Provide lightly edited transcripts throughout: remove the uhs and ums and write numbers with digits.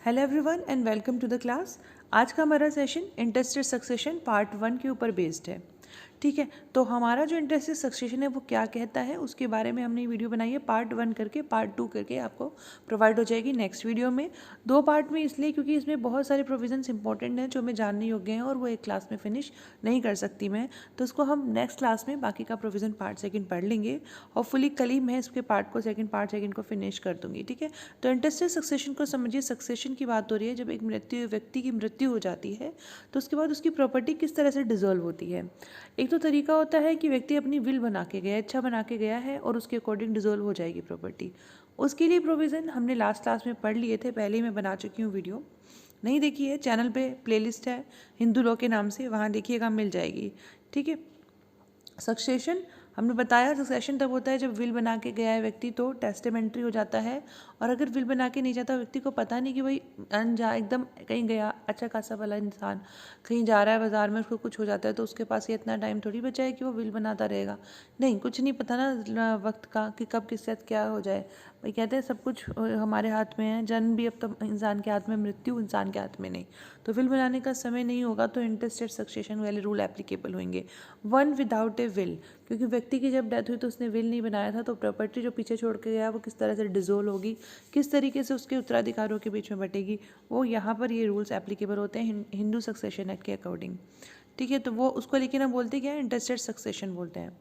Hello everyone and welcome to the class. आज का हमारा सेशन इंटरेस्टेड सक्सेशन पार्ट 1 के ऊपर बेस्ड है। ठीक है, तो हमारा जो इंटरेस्टेड सक्सेशन है वो क्या कहता है उसके बारे में हमने वीडियो बनाई है। पार्ट 1 करके पार्ट 2 करके आपको प्रोवाइड हो जाएगी नेक्स्ट वीडियो में। दो पार्ट में इसलिए क्योंकि इसमें बहुत सारे प्रोविजंस इंपॉर्टेंट हैं जो हमें जानने योग्य हैं और वो एक क्लास में फिनिश नहीं कर सकती मैं, तो उसको हम नेक्स्ट क्लास में बाकी का प्रोविजन पार्ट सेकंड पढ़ लेंगे। होपफुली कल ही मैं इसके पार्ट सेकंड को फिनिश कर दूंगी। ठीक है, तो इंटरेस्टेड सक्सेशन को समझिए। सक्सेशन की बात हो रही है जब एक व्यक्ति की मृत्यु हो जाती है तो उसके बाद उसकी प्रॉपर्टी किस तरह से डिसॉल्व होती है। एक तो तरीका होता है कि व्यक्ति अपनी विल बना के गया, इच्छा बना के गया है और उसके अकॉर्डिंग डिसॉल्व हो जाएगी प्रॉपर्टी। उसके लिए प्रोविज़न हमने लास्ट क्लास में पढ़ लिए थे, पहले ही मैं बना चुकी हूँ। वीडियो नहीं देखी है, चैनल पे प्लेलिस्ट है हिंदू लॉ के नाम से, वहाँ देखिएगा, मिल जाएगी। ठीक है, सक्सेशन हमने बताया सक्सेशन तब होता है जब विल बना के गया है व्यक्ति तो टेस्टेमेंट्री हो जाता है। और अगर विल बना के नहीं जाता, व्यक्ति को पता नहीं कि भाई एकदम कहीं गया, अच्छा खासा भला इंसान कहीं जा रहा है बाजार में, उसको कुछ हो जाता है तो उसके पास ये इतना टाइम थोड़ी बचा है कि वो विल बनाता रहेगा। नहीं, कुछ नहीं पता ना वक्त का कि कब किस साथ क्या हो जाए। भाई कहते हैं सब कुछ हमारे हाथ में है, जन्म भी अब तो इंसान के हाथ में, मृत्यु इंसान के हाथ में नहीं। तो विल बनाने का समय नहीं होगा तो इंटरेस्टेड सक्सेशन वाले रूल एप्लीकेबल होंगे। वन विदाउट ए विल, क्योंकि व्यक्ति की जब डेथ हुई तो उसने विल नहीं बनाया था, तो प्रॉपर्टी जो पीछे छोड़ के गया वो किस तरह से डिसोल्व होगी, किस तरीके से उसके उत्तराधिकारियों के बीच में बटेगी, वो यहाँ पर ये रूल्स एप्लीकेबल होते हैं हिंदू सक्सेशन एक्ट के अकॉर्डिंग। ठीक है, तो वो उसको लेकिन हम बोलते क्या है, इंटरेस्टेड सक्सेशन बोलते हैं।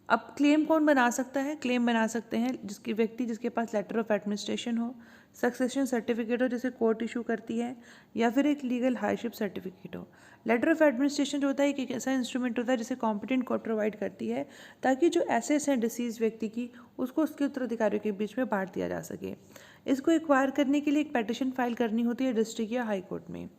अब क्लेम कौन बना सकता है? क्लेम बना सकते हैं जिसके पास लेटर ऑफ एडमिनिस्ट्रेशन हो, सक्सेशन सर्टिफिकेट हो जिसे कोर्ट इशू करती है, या फिर एक लीगल हार्डशिप सर्टिफिकेट हो। लेटर ऑफ एडमिनिस्ट्रेशन जो होता है एक ऐसा इंस्ट्रूमेंट होता है जिसे कॉम्पिटेंट कोर्ट प्रोवाइड करती है ताकि जो एसेट्स हैं डिसीज व्यक्ति की उसको उसके उत्तराधिकारियों के बीच में बांट दिया जा सके। इसको एक्वायर करने के लिए एक पेटिशन फाइल करनी होती है डिस्ट्रिक्ट या हाई कोर्ट में।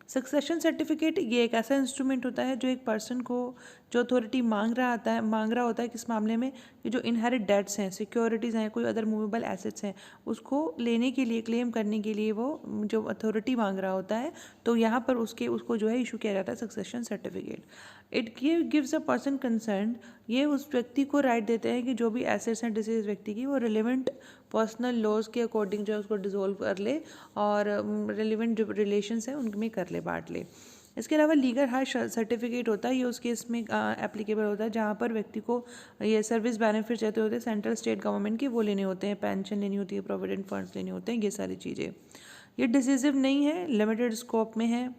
सक्सेशन सर्टिफिकेट ये एक ऐसा इंस्ट्रूमेंट होता है जो एक पर्सन को जो अथॉरिटी मांग रहा होता है किस मामले में, कि जो इनहेरिट डेट्स हैं, सिक्योरिटीज़ हैं, कोई अदर मूवेबल एसेट्स हैं, उसको लेने के लिए, क्लेम करने के लिए वो जो अथॉरिटी मांग रहा होता है, तो यहाँ पर उसको जो है इशू किया जाता है succession certificate. It gives a person concern, ये उस व्यक्ति को राइट देते हैं कि जो भी एसेट्स हैं डिसीज व्यक्ति की वो रिलेवेंट पर्सनल लॉज के अकॉर्डिंग जो है उसको डिसॉल्व कर ले और रिलेवेंट जो रिलेशंस हैं उनमें कर ले, बांट ले। इसके अलावा लीगल हायर सर्टिफिकेट होता है, ये उस केस में एप्लीकेबल होता है जहाँ पर व्यक्ति को ये सर्विस बेनिफिट चाहते होते हैं सेंट्रल स्टेट गवर्नमेंट के, वो लेने होते हैं, पेंशन लेनी होती है, प्रोविडेंट फंड्स लेने होते हैं, ये सारी चीज़ें। ये डिसिसिव नहीं है, लिमिटेड स्कोप में है।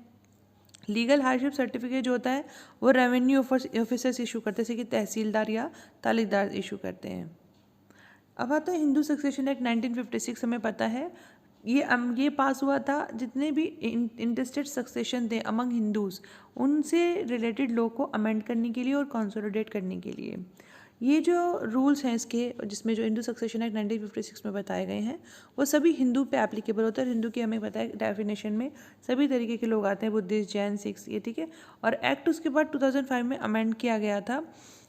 लीगल हार्डशिप सर्टिफिकेट जो होता है वो रेवेन्यू ऑफिसर्स इशू करते हैं, जैसे कि तहसीलदार या तालीदार इशू करते हैं। अब आता है हिंदू सक्सेशन एक्ट 1956, हमें पता है ये पास हुआ था। जितने भी इंटरेस्टेड सक्सेशन थे अमंग हिंदूज, उनसे रिलेटेड लॉ को अमेंड करने के लिए और कंसोलिडेट करने के लिए ये जो रूल्स हैं इसके, जिसमें जो हिंदू सक्सेशन एक्ट 1956 में बताए गए हैं वो सभी हिंदू पे एप्लीकेबल होता है। हिंदू की हमें पता है डेफिनेशन में सभी तरीके के लोग आते हैं, बुद्धिस्ट, जैन, सिख्स, ये ठीक है। और एक्ट उसके बाद 2005 में अमेंड किया गया था।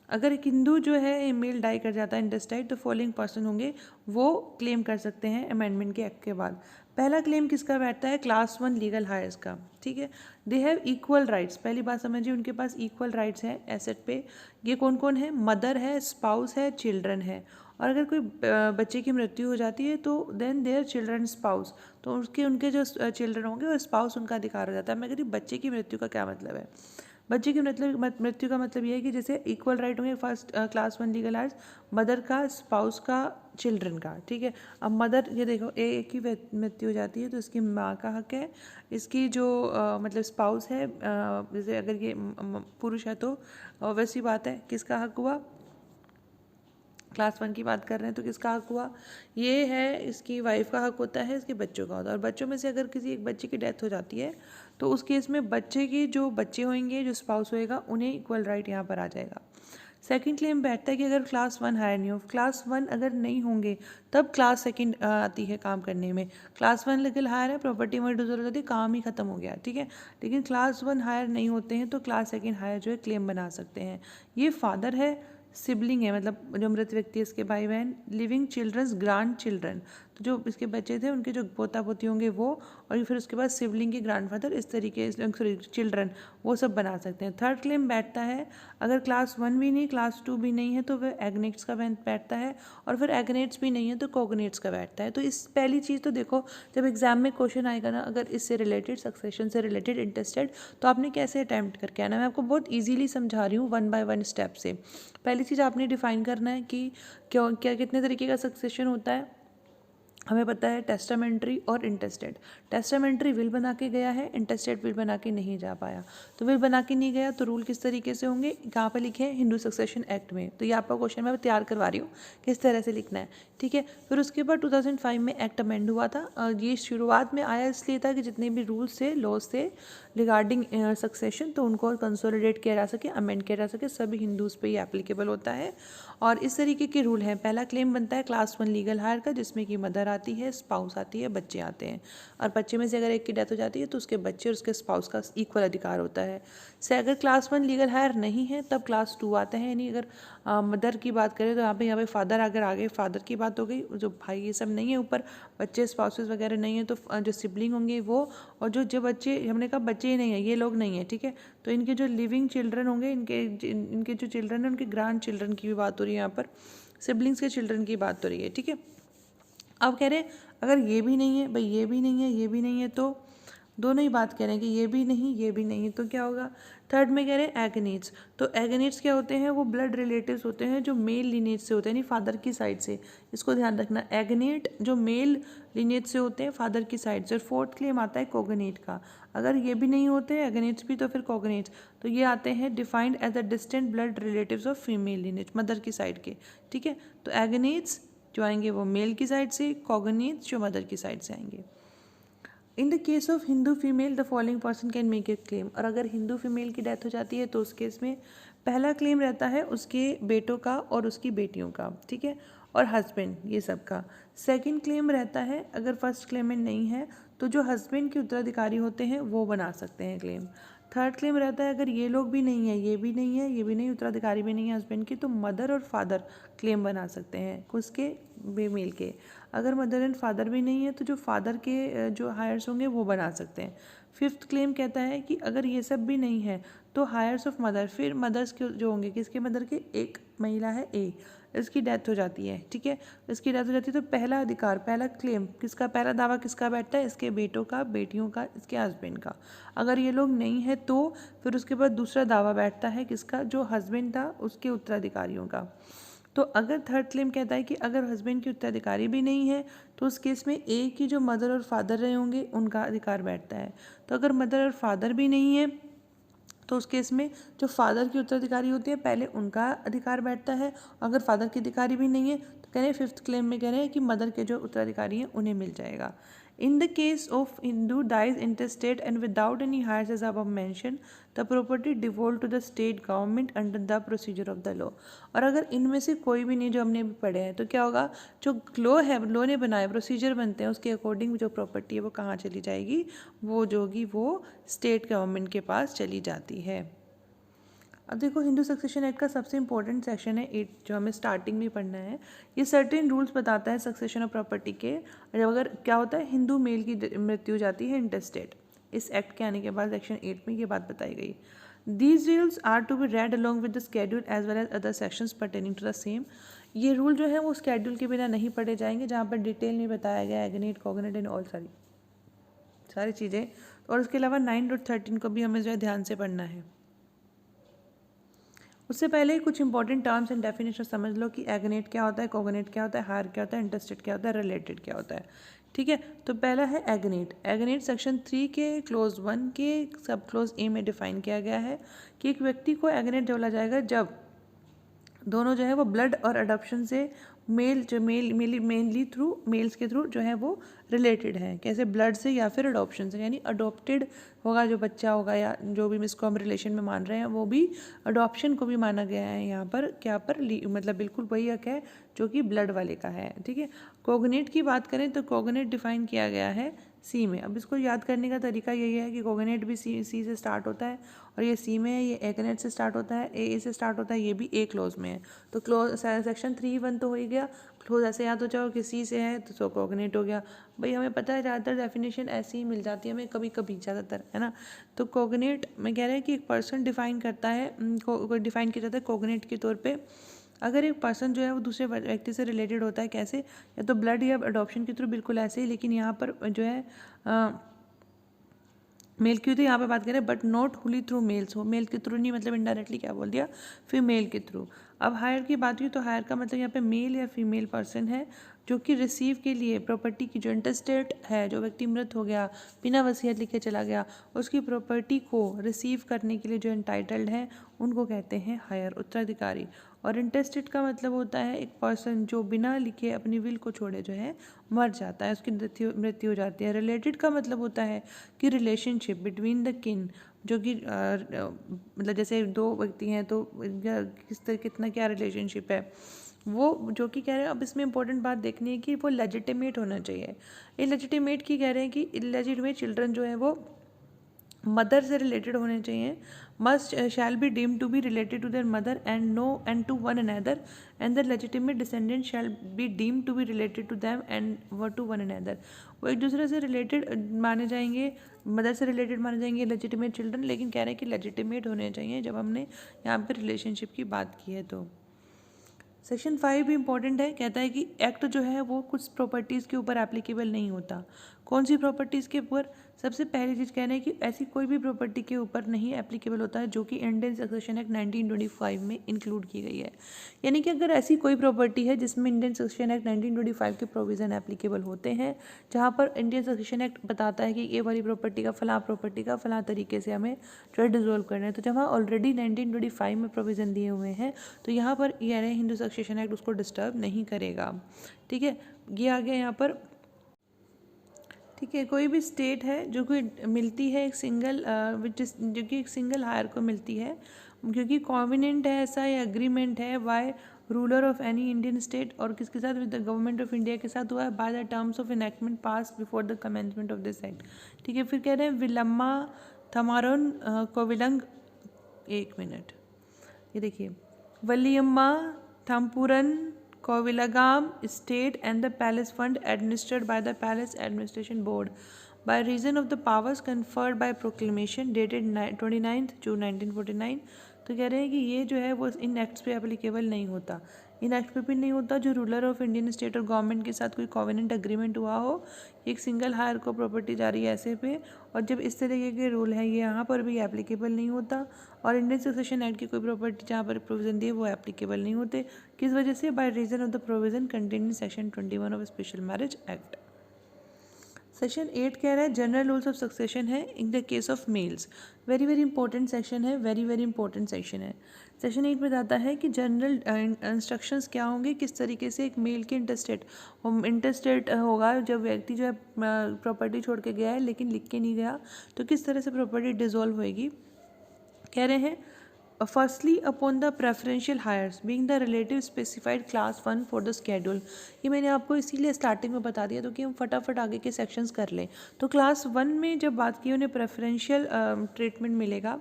अगर एक हिंदू जो है मेल डाई कर जाता है इंटेस्टाइड, तो फॉलोइंग पर्सन होंगे वो क्लेम कर सकते हैं अमेंडमेंट के एक्ट के बाद। पहला क्लेम किसका बैठता है? क्लास 1 लीगल हायर्स का। ठीक है, दे हैव इक्वल राइट्स, पहली बात समझिए, उनके पास इक्वल राइट्स हैं एसेट पे। ये कौन कौन है? मदर है, स्पाउस है, चिल्ड्रन है। और अगर कोई बच्चे की मृत्यु हो जाती है तो देन देयर चिल्ड्रन स्पाउस, तो उनके जो चिल्ड्रन होंगे और स्पाउस उनका अधिकार हो जाता है। मैं कहती बच्चे की मृत्यु का क्या मतलब है? बच्चे की मृत्यु का मतलब ये है कि जैसे इक्वल राइट होंगे first class 1 legal heirs, mother का, स्पाउस का, चिल्ड्रन का। ठीक है, अब मदर, ये देखो एक ही मृत्यु हो जाती है तो इसकी माँ का हक है, इसकी जो मतलब स्पाउस है, जैसे अगर ये पुरुष है तो वैसी बात है, किसका हक हुआ? क्लास 1 की बात कर रहे हैं तो किसका हक हुआ? ये है, इसकी वाइफ का हक होता है, इसके बच्चों का होता है। और बच्चों में से अगर किसी एक बच्चे की डेथ हो जाती है तो उस केस में बच्चे के जो बच्चे होंगे, जो स्पाउस होएगा, उन्हें इक्वल राइट यहाँ पर आ जाएगा। सेकंड क्लेम बैठता है कि अगर क्लास 1 हायर नहीं हो, क्लास 1 अगर नहीं होंगे तब क्लास सेकंड आती है काम करने में। क्लास 1 लीगल हायर है, प्रॉपर्टी में डिसॉल्व होती है, काम ही खत्म हो गया। ठीक है, लेकिन क्लास 1 हायर नहीं होते हैं तो क्लास सेकंड हायर जो है क्लेम बना सकते हैं। ये फादर है, सिबलिंग है, मतलब जो मृत व्यक्ति है इसके भाई बहन, लिविंग चिल्ड्रंस, ग्रैंड चिल्ड्रन, तो जो इसके बच्चे थे उनके जो पोता पोती होंगे वो, और फिर उसके बाद सिबलिंग के ग्रैंडफादर, इस तरीके सॉरी चिल्ड्रन, वो सब बना सकते हैं। थर्ड क्लेम बैठता है अगर क्लास 1 भी नहीं क्लास 2 भी नहीं है तो वह एग्नेट्स का बैठता है, और फिर एग्नेट्स भी नहीं है तो कोगनेट्स का बैठता है। तो इस पहली चीज़ तो देखो, जब एग्जाम में क्वेश्चन आएगा ना अगर इससे रिलेटेड, सक्सेशन से रिलेटेड, इंटरेस्टेड, तो आपने कैसे अटैम्प्ट करके आना। मैं आपको बहुत ईजिली समझा रही हूँ 1 बाय 1 स्टेप से। पहली चीज़ आपने डिफाइन करना है कि क्यों क्या कितने तरीके का सक्सेशन होता है। हमें पता है टेस्टामेंट्री और इंटेस्टेड। टेस्टामेंट्री विल बना के गया है, इंटेस्टेड विल बना के नहीं जा पाया। तो विल बना के नहीं गया तो रूल किस तरीके से होंगे, कहाँ पर लिखे हैं, हिंदू सक्सेशन एक्ट में। तो ये आपका क्वेश्चन मैं तैयार करवा रही हूँ किस तरह से लिखना है, ठीक है। फिर उसके बाद 2005 में एक्ट अमेंड हुआ था। ये शुरुआत में आया इसलिए था कि जितने भी रूल्स थे, लॉज थे रिगार्डिंग सक्सेशन, तो उनको कंसोलिडेट किया जा सके, अमेंड किया जा सके, सभी हिंदूज़ पे ही एप्लीकेबल होता है। और इस तरीके के रूल हैं। पहला क्लेम बनता है क्लास 1 लीगल हायर का, जिसमें कि मदर आती है, स्पाउस आती है, बच्चे आते हैं, और बच्चे में से अगर एक की डेथ हो जाती है तो उसके बच्चे और उसके स्पाउस का इक्वल अधिकार होता है। से अगर क्लास 1 लीगल हायर नहीं है तब क्लास 2 आता है। यानी अगर मदर की बात करें तो यहाँ पे फादर अगर आगे, फादर की बात हो गई, जो भाई ये सब नहीं है ऊपर, बच्चे स्पाउसेस वगैरह नहीं है, तो जो सिबलिंग होंगे वो, और जो बच्चे, हमने कहा बच्चे ही नहीं है, ये लोग नहीं है, ठीक है। तो इनके जो लिविंग चिल्ड्रन होंगे, इनके जो चिल्ड्रन है उनके ग्रैंड चिल्ड्रन की भी बात हो रही है, यहाँ पर सिबलिंग्स के चिल्ड्रन की बात हो रही है, ठीक है। अब कह रहे हैं अगर ये भी नहीं है, भाई ये भी नहीं है, ये भी नहीं है, तो दोनों ही बात कह रहे हैं कि ये भी नहीं, ये भी नहीं, तो क्या होगा। थर्ड में कह रहे हैं एगनेट्स। तो एगनेट्स क्या होते हैं, वो ब्लड रिलेटिव्स होते हैं जो मेल लिनेज से होते हैं, यानी फादर की साइड से। इसको ध्यान रखना, एगनेट जो मेल लिनेज से होते हैं फादर की साइड से। और फोर्थ क्लेम आता है कोगनेट का। अगर ये भी नहीं होते एगनेट्स भी तो फिर कोगनेट्स, तो ये आते हैं defined as the distant blood relatives of female lineage, mother की साइड के, ठीक है। तो एगनेट्स जो आएंगे वो मेल की साइड से, कोगनेट्स जो मदर की साइड से आएंगे। इन the case of Hindu female the following person can make a claim. और अगर हिंदू फीमेल की डेथ हो जाती है तो उस केस में पहला क्लेम रहता है उसके बेटों का और उसकी बेटियों का, ठीक है, और हस्बैंड, ये सब का। सेकंड क्लेम रहता है अगर फर्स्ट क्लेमेंट नहीं है तो जो हस्बैंड के उत्तराधिकारी होते हैं वो बना सकते हैं क्लेम। थर्ड क्लेम रहता है अगर ये लोग भी नहीं है, ये भी नहीं है, ये भी नहीं, उत्तराधिकारी भी नहीं है हस्बैंड की, तो मदर और फादर क्लेम बना सकते हैं किसके, फीमेल के। अगर मदर एंड फादर भी नहीं है तो जो फादर के जो हायर्स होंगे वो बना सकते हैं। फिफ्थ क्लेम कहता है कि अगर ये सब भी नहीं है तो हायर्स ऑफ मदर, फिर मदर्स के जो होंगे, किसके मदर के, एक महिला है ए, इसकी डेथ हो जाती है, ठीक है, इसकी डेथ हो जाती है तो पहला अधिकार, पहला क्लेम किसका, पहला दावा किसका बैठता है, इसके बेटों का, बेटियों का, इसके हस्बैंड का। अगर ये लोग नहीं है तो फिर उसके बाद दूसरा दावा बैठता है किसका, जो हस्बैंड था उसके उत्तराधिकारियों का। तो अगर थर्ड क्लेम कहता है कि अगर हस्बैंड के उत्तराधिकारी भी नहीं है तो उस केस में ए की जो मदर और फादर रहे होंगे उनका अधिकार बैठता है। तो अगर मदर और फादर भी नहीं है तो उस केस में जो फादर की उत्तराधिकारी होती है पहले उनका अधिकार बैठता है। अगर फादर की अधिकारी भी नहीं है तो कह रहे हैं फिफ्थ क्लेम में कह रहे हैं कि मदर के जो उत्तराधिकारी हैं उन्हें मिल जाएगा। In the case of Hindu dies intestate and without any heirs as above mentioned, the property devolved to the state government under the procedure of the law। और अगर इनमें से कोई भी नहीं जो हमने अभी पढ़े हैं तो क्या होगा, जो लॉ है, लॉ ने बनाए प्रोसीजर बनते हैं उसके अकॉर्डिंग जो प्रॉपर्टी है वो कहाँ चली जाएगी, वो जो होगी वो स्टेट गवर्नमेंट के पास चली जाती है। अब देखो हिंदू सक्सेशन एक्ट का सबसे इंपॉर्टेंट सेक्शन है 8 जो हमें स्टार्टिंग में पढ़ना है। ये सर्टेन रूल्स बताता है सक्सेशन ऑफ प्रॉपर्टी के। जब अगर क्या होता है हिंदू मेल की मृत्यु हो जाती है इंटेस्टेट, इस एक्ट के आने के बाद सेक्शन 8 में ये बात बताई गई। These rules are to be read along with the schedule as well as other sections pertaining to the same. ये रूल जो है वो स्केड्यूल के बिना नहीं पढ़े जाएंगे, जहाँ पर डिटेल में बताया गया एग्नेट, कोगनेट एंड ऑल सारी चीज़ें। और उसके अलावा 9 और 13 को भी हमें जो है ध्यान से पढ़ना है। उससे पहले कुछ इंपॉर्टेंट टर्म्स एंड डेफिनेशन समझ लो कि एग्नेट क्या होता है, कोगनेट क्या होता है, हायर क्या होता है, इंटरेस्टेड क्या होता है, रिलेटेड क्या होता है, ठीक है। तो पहला है एग्नेट। एग्नेट सेक्शन 3 के क्लोज 1 के सब क्लोज ए में डिफाइन किया गया है कि एक व्यक्ति को एग्नेट बोला जाएगा जब दोनों जो है वो ब्लड और अडॉप्शन से मेनली थ्रू मेल्स के थ्रू जो है वो रिलेटेड है, कैसे ब्लड से या फिर अडॉप्शन से, यानी अडॉप्टेड होगा जो बच्चा होगा या जो भी इसको हम रिलेशन में मान रहे हैं वो भी अडॉप्शन को भी माना गया है यहाँ पर, क्या पर मतलब बिल्कुल वही हक है जो कि ब्लड वाले का है, ठीक है। कोगनेट की बात करें तो कोगनेट डिफाइन किया गया है सी में। अब इसको याद करने का तरीका यही है कि कोगनेट भी सी से स्टार्ट होता है और ये सी में है, ये एग्नेट से स्टार्ट होता है, ए से स्टार्ट होता है, ये भी ए क्लोज में है। तो क्लोज सेक्शन 3(1) तो हो ही गया। क्लोज ऐसे याद हो जाओ कि सी से है तो सो कोगनेट हो गया। भाई हमें पता है ज़्यादातर डेफिनेशन ऐसी ही मिल जाती है हमें, कभी कभी ज़्यादातर, है ना। तो कोगनेट में कह रहे हैं कि एक पर्सन डिफाइन करता है, डिफाइन किया जाता है कोगनेट के तौर पे अगर एक पर्सन जो है वो दूसरे व्यक्ति से रिलेटेड होता है। कैसे? या तो ब्लड या अडॉप्शन के थ्रू, बिल्कुल ऐसे ही, लेकिन यहाँ पर जो है मेल की तो यहाँ पे बात करें, बट नॉट हुली थ्रू मेल्स हो, मेल के थ्रू नहीं, मतलब इनडायरेक्टली क्या बोल दिया, फीमेल के थ्रू। अब हायर की बात हुई तो हायर का मतलब यहाँ पे मेल या फीमेल पर्सन है जो कि रिसीव के लिए प्रॉपर्टी की जो इंटरस्टेट है, जो व्यक्ति मृत हो गया बिना वसीयत लिखे चला गया, उसकी प्रॉपर्टी को रिसीव करने के लिए जो एंटाइटल्ड है उनको कहते हैं हायर, उत्तराधिकारी। और इंटरस्टेट का मतलब होता है एक पर्सन जो बिना लिखे अपनी विल को छोड़े जो है मर जाता है, उसकी मृत्यु हो जाती है। रिलेटेड का मतलब होता है कि रिलेशनशिप बिटवीन द किन, जो कि मतलब जैसे दो व्यक्ति हैं तो किस तरह कितना क्या रिलेशनशिप है वो, जो कि कह रहे हैं। अब इसमें इंपॉर्टेंट बात देखनी है कि वो लेजिटिमेट होना चाहिए। इलेजिटिमेट की कह रहे हैं कि इलेजिटिमेट चिल्ड्रन जो है वो मदर से रिलेटेड होने चाहिए, must shall be deemed to be related to their mother and no and to one another, and the legitimate descendant shall be deemed to be related to them and व to one another. वो एक दूसरे से related माने जाएंगे, mother से related माने जाएंगे लेजिटिमेट चिल्ड्रन, लेकिन कह रहे हैं कि लेजिटिमेट होने चाहिए जब हमने यहाँ पर रिलेशनशिप की बात की है। तो सेक्शन 5 भी इंपॉर्टेंट है, कहता है कि एक्ट जो है वो कुछ प्रॉपर्टीज़ के ऊपर एप्लीकेबल नहीं होता। कौन सी प्रॉपर्टीज़ के ऊपर? सबसे पहली चीज़ कहना है कि ऐसी कोई भी प्रॉपर्टी के ऊपर नहीं एप्लीकेबल होता है जो कि इंडियन सक्सेशन एक्ट 1925 में इंक्लूड की गई है। यानी कि अगर ऐसी कोई प्रॉपर्टी है जिसमें इंडियन सक्सेशन एक्ट 1925 के प्रोविज़न एप्लीकेबल होते हैं, जहाँ पर इंडियन सक्सेशन एक्ट बताता है कि ये वाली प्रॉपर्टी का फलां तरीके से हमें जो है डिजोल्व करना है, तो जब वहाँ ऑलरेडी 1925 में प्रोविज़न दिए हुए हैं तो यहाँ पर यानी हिंदू सक्सेशन एक्ट उसको डिस्टर्ब नहीं करेगा। ठीक है, ये आ गया यहाँ पर। ठीक है, कोई भी स्टेट है जो कि मिलती है एक सिंगल जो कि एक सिंगल हायर को मिलती है, क्योंकि कॉन्वेनेंट है ऐसा या एग्रीमेंट है by ruler of any Indian state और किसके साथ, with the government of India के साथ हुआ है, by the terms of enactment pass before the commencement of this act. ठीक है, फिर कह रहे हैं विलम्मा थमारोन कोविलंग, एक मिनट, ये देखिए, वलियम्मा थम्पुरन Kovilagam State and the Palace Fund administered by the Palace Administration Board by reason of the powers conferred by proclamation dated 29th June 1949। तो कह रहे हैं कि ये जो है वो इन एक्ट्स पे एप्लीकेबल नहीं होता, इन एक्ट पे भी नहीं होता जो रूलर ऑफ इंडियन स्टेट और गवर्नमेंट के साथ कोई कॉवेनेंट एग्रीमेंट हुआ हो, एक सिंगल हायर को प्रॉपर्टी जारी है ऐसे पे, और जब इस तरीके के रूल हैं ये यहाँ पर भी एप्लीकेबल नहीं होता। और इंडियन सक्सेशन एक्ट की कोई प्रॉपर्टी जहाँ पर प्रोविजन दिए वो एप्लीकेबल नहीं होते। किस वजह से? By reason of the provision contained in section 21 of special marriage act. Section 8 कह रहा है जनरल रूल्स ऑफ सक्सेशन है in the case of males. Very very important section है, वेरी वेरी इंपॉर्टेंट सेक्शन है। सेक्शन 8 बताता है कि general instructions क्या होंगे, किस तरीके से एक मेल के इंटरस्टेट होगा जब व्यक्ति जो है प्रॉपर्टी छोड़ के गया है लेकिन लिख के नहीं गया, तो किस तरह से प्रॉपर्टी डिसॉल्व होएगी। कह रहे हैं firstly upon the preferential heirs being the relative specified class 1 for the schedule. ये मैंने आपको इसीलिए स्टार्टिंग में बता दिया तो कि हम फटाफट आगे के सेक्शंस कर लें। तो क्लास 1 में जब बात की उन्हें प्रेफरेंशियल ट्रीटमेंट मिलेगा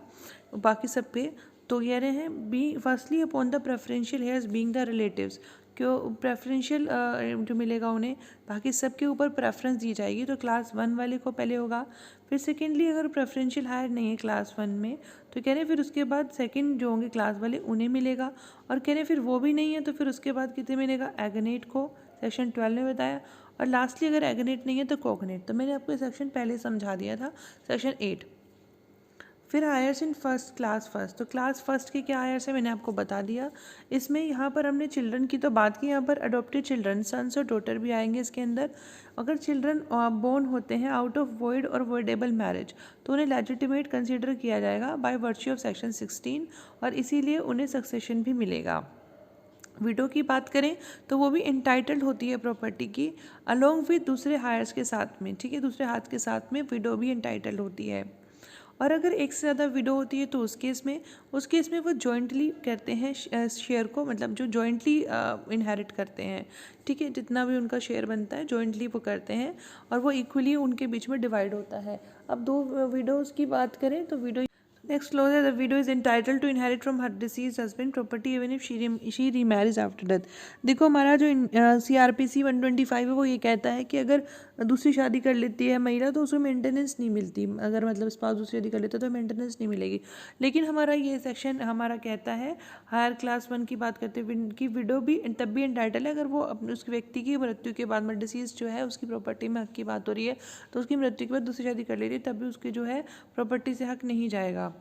बाकी सब पे, तो कह रहे हैं be firstly upon the preferential heirs being the relatives, क्यों प्रेफरेंशियल जो मिलेगा उन्हें, बाकी सबके ऊपर प्रेफरेंस दी जाएगी। तो क्लास 1 वाले को पहले होगा, फिर सेकेंडली अगर प्रेफरेंशियल हायर नहीं है क्लास 1 में तो कह रहे हैं फिर उसके बाद सेकंड जो होंगे क्लास वाले उन्हें मिलेगा, और कह रहे हैं फिर वो भी नहीं है तो फिर उसके बाद कितने मिलेगा, एगनेट को, सेक्शन 12 में बताया। और लास्टली अगर एगनेट नहीं है तो कोगनेट, तो मैंने आपको ये सेक्शन पहले समझा दिया था, सेक्शन 8। फिर heirs in first class first, तो क्लास फर्स्ट के क्या हायर्स है मैंने आपको बता दिया। इसमें यहाँ पर हमने चिल्ड्रन की तो बात की, यहाँ पर अडॉप्टेड चिल्ड्रन सन्स और डॉटर भी आएंगे इसके अंदर। अगर चिल्ड्रन बोर्न होते हैं आउट ऑफ वॉइड और वॉइडेबल मैरिज तो उन्हें लेजिटिमेट कंसीडर किया जाएगा बाय वर्च्यू ऑफ सेक्शन 16, और इसीलिए उन्हें सक्सेशन भी मिलेगा। विडो की बात करें तो वो भी इंटाइटल्ड होती है प्रॉपर्टी की अलोंग विद दूसरे हायर्स के साथ में। ठीक है, दूसरे हाथ के साथ में विडो भी इंटाइटल्ड होती है। और अगर एक से ज़्यादा विडो होती है तो उस केस में वो जॉइंटली करते हैं शेयर को, मतलब जो जॉइंटली इनहेरिट करते हैं। ठीक है, जितना भी उनका शेयर बनता है जॉइंटली वो करते हैं और वो इक्वली उनके बीच में डिवाइड होता है। अब दो विडोज़ की बात करें तो Next clause, the widow is entitled to inherit from her deceased husband property even if she remarries after death. देखो हमारा जो CRPC 125 है वो ये कहता है कि अगर दूसरी शादी कर लेती है महिला तो उसको मेंटेनेंस नहीं मिलती, अगर मतलब स्पाउस दूसरी शादी कर लेता है तो मेंटेनेंस नहीं मिलेगी। लेकिन हमारा ये सेक्शन हमारा कहता है हायर क्लास 1 की बात करते हुए कि विडो भी तब भी एंटाइटल है अगर वो उस व्यक्ति की मृत्यु के बाद में डिसीज जो है उसकी प्रॉपर्टी में हक की बात हो रही है, तो उसकी मृत्यु के बाद दूसरी शादी कर ले रही है तब भी उसकी जो है प्रॉपर्टी से हक नहीं जाएगा।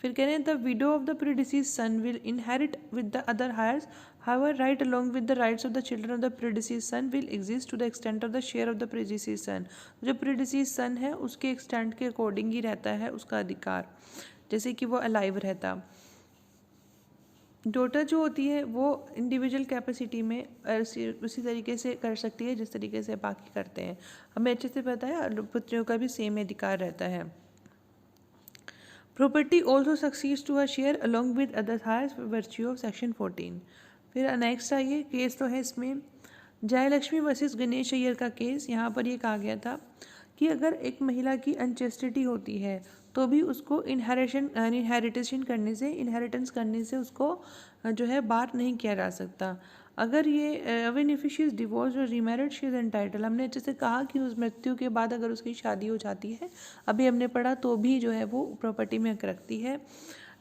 फिर कह रहे हैं the widow of the predeceased son will inherit with the other heirs, however right along with the rights of the children of the predeceased son will exist to the extent of the share of the predeceased son. जो predeceased सन है उसके extent के according ही रहता है उसका अधिकार, जैसे कि वो अलाइव रहता। डॉटर जो होती है वो इंडिविजुअल कैपेसिटी में उसी तरीके से कर सकती है जिस तरीके से बाकी करते हैं। हमें अच्छे से पता है पुत्रियों का भी सेम अधिकार रहता है। Property also succeeds to a share along with other heirs virtue of section 14। फिर नेक्स्ट आइए केस तो है इसमें जयलक्ष्मी वर्सेस गणेश अय्यर का केस। यहाँ पर ये कहा गया था कि अगर एक महिला की अनचेस्टिटी होती है तो भी उसको इनहेरिटेंस करने से उसको जो है बार नहीं किया जा सकता। अगर ये when if she is divorce और रीमैरिड शी इज़ एंटाइटल, हमने अच्छे से कहा कि उस मृत्यु के बाद अगर उसकी शादी हो जाती है, अभी हमने पढ़ा, तो भी जो है वो प्रॉपर्टी में हक रखती है।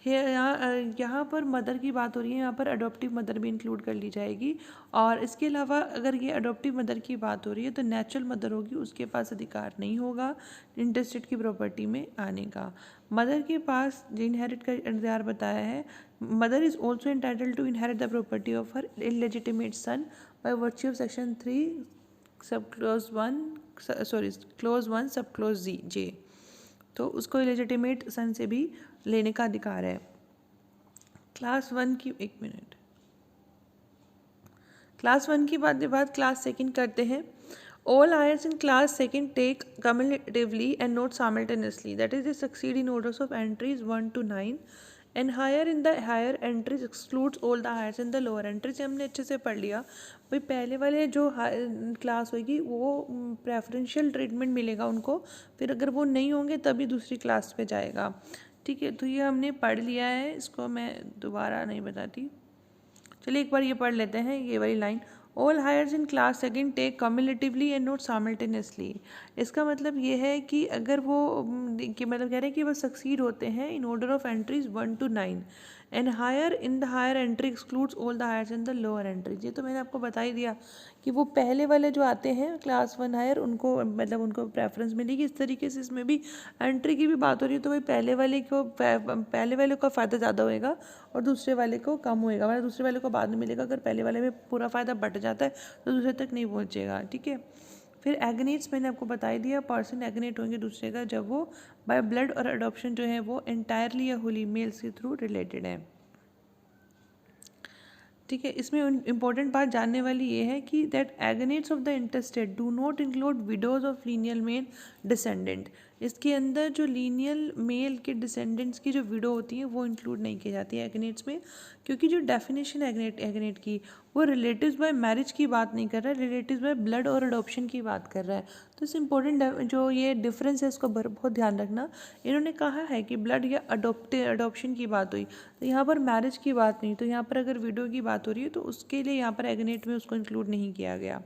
यहाँ पर मदर की बात हो रही है, यहाँ पर अडॉप्टिव मदर भी इंक्लूड कर ली जाएगी। और इसके अलावा अगर ये अडॉप्टिव मदर की बात हो रही है तो नेचुरल मदर होगी, उसके पास अधिकार नहीं होगा इंटेस्टेड की प्रॉपर्टी में आने का। मदर के पास जो इनहेरिट का अधिकार बताया है, mother is also entitled to inherit the property of her illegitimate son by virtue of section 3 sub close 1 सब क्लोज जे। तो उसको इलेजिटिमेट सन से भी लेने का अधिकार है। क्लास 1 की क्लास 1 की बाद क्लास सेकंड करते हैं। All heirs in class second take cumulatively and not simultaneously, that is they succeed in orders of entries 1 to 9 and higher in the higher entries excludes all the heirs in the lower entries। हमने अच्छे से पढ़ लिया भाई, पहले वाले जो class होगी वो प्रेफरेंशियल ट्रीटमेंट मिलेगा उनको, फिर अगर वो नहीं होंगे तभी दूसरी क्लास पे जाएगा। ठीक है, तो ये हमने पढ़ लिया है, इसको मैं दोबारा नहीं बताती। चलिए एक बार ये पढ़ लेते हैं ये वाली line, all heirs in class second take cumulatively and not simultaneously. इसका मतलब ये है कि अगर वो कि मतलब कह रहे हैं कि वो सक्सीड होते हैं in order of entries 1 to 9 and heir in the higher entry excludes all the heirs in the lower entries. ये तो मैंने आपको बता ही दिया कि वो पहले वाले जो आते हैं क्लास 1 हायर उनको मतलब उनको प्रेफरेंस मिलेगी। इस तरीके से इसमें भी एंट्री की भी बात हो रही है तो भाई पहले वाले को फ़ायदा ज़्यादा होएगा और दूसरे वाले को कम होएगा, मतलब दूसरे वाले को बाद में मिलेगा। अगर पहले वाले में पूरा फ़ायदा बट जाता है तो दूसरे तक नहीं पहुँचेगा। ठीक है, फिर एग्नेट्स मैंने आपको बता ही दिया, पर्सन एग्नेट होंगे दूसरे का जब वो बाय ब्लड और अडॉप्शन जो है वो एंटायरली या होली मेल्स के थ्रू रिलेटेड है। ठीक है, इसमें इंपॉर्टेंट बात जानने वाली ये है कि that agnates of the intestate do not include widows of lineal male descendant. इसके अंदर जो लीनियल मेल के डिसेंडेंट्स की जो विडो होती हैं वो इंक्लूड नहीं की जाती है एग्नेट्स में, क्योंकि जो डेफिनेशन है एग्नेट की वो रिलेटिव्स बाय मैरिज की बात नहीं कर रहा है, रिलेटिव्स बाय ब्लड और अडॉप्शन की बात कर रहा है। तो इस इम्पोर्टेंट जो ये डिफरेंस है इसको बहुत ध्यान रखना। इन्होंने कहा है कि ब्लड या अडॉप्शन की बात हुई, तो यहाँ पर मैरिज की बात नहीं, तो यहाँ पर अगर विडो की बात हो रही है तो उसके लिए यहाँ पर एग्नेट में उसको इंक्लूड नहीं किया गया।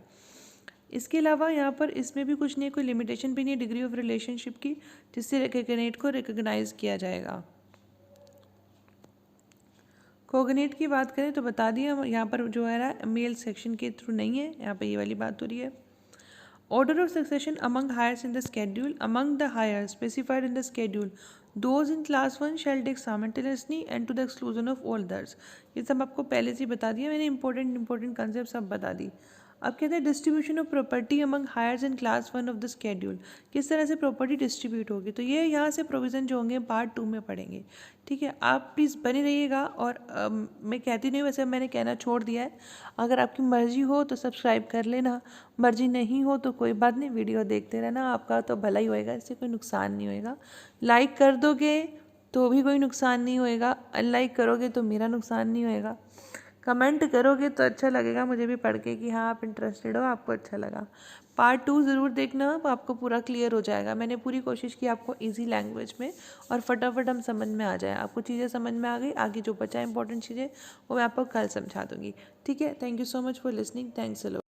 इसके अलावा यहाँ पर इसमें भी कुछ नहीं, कोई लिमिटेशन भी नहीं है डिग्री ऑफ रिलेशनशिप की जिससे एग्नेट को रिकग्नाइज किया जाएगा। कोगनेट की बात करें तो बता दिया यहाँ पर जो है ना मेल सेक्शन के थ्रू नहीं है, यहाँ पर ये वाली बात हो रही है। Order of succession among heirs in the schedule, among the heirs specified in the schedule those in class 1 shall take simultaneously and to the exclusion of all others. ये सब आपको पहले से ही बता दिया मैंने, इंपॉर्टेंट कंसेप्ट सब बता दी। अब कहते हैं distribution of property among heirs in class 1 of the schedule, किस तरह से प्रॉपर्टी डिस्ट्रीब्यूट होगी, तो ये यहाँ से प्रोविज़न जो होंगे पार्ट 2 में पढ़ेंगे। ठीक है, आप प्लीज़ बने रहिएगा। और मैं कहती नहीं, वैसे मैंने कहना छोड़ दिया है, अगर आपकी मर्ज़ी हो तो सब्सक्राइब कर लेना, मर्ज़ी नहीं हो तो कोई बात नहीं, वीडियो देखते रहना, आपका तो भला ही होएगा, इससे कोई नुकसान नहीं होएगा। लाइक कर दोगे तो भी कोई नुकसान नहीं होएगा, अनलाइक करोगे तो मेरा नुकसान नहीं होएगा। कमेंट करोगे तो अच्छा लगेगा मुझे भी पढ़ के कि हाँ आप इंटरेस्टेड हो, आपको अच्छा लगा। पार्ट 2 ज़रूर देखना, आपको पूरा क्लियर हो जाएगा। मैंने पूरी कोशिश की आपको ईजी लैंग्वेज में और फटाफट हम समझ में आ जाए। आपको चीज़ें समझ में आ गई, आगे जो बचा इंपॉर्टेंट चीज़ें वो मैं आपको कल समझा दूँगी। ठीक है, thank you so much for listening, thanks a lot.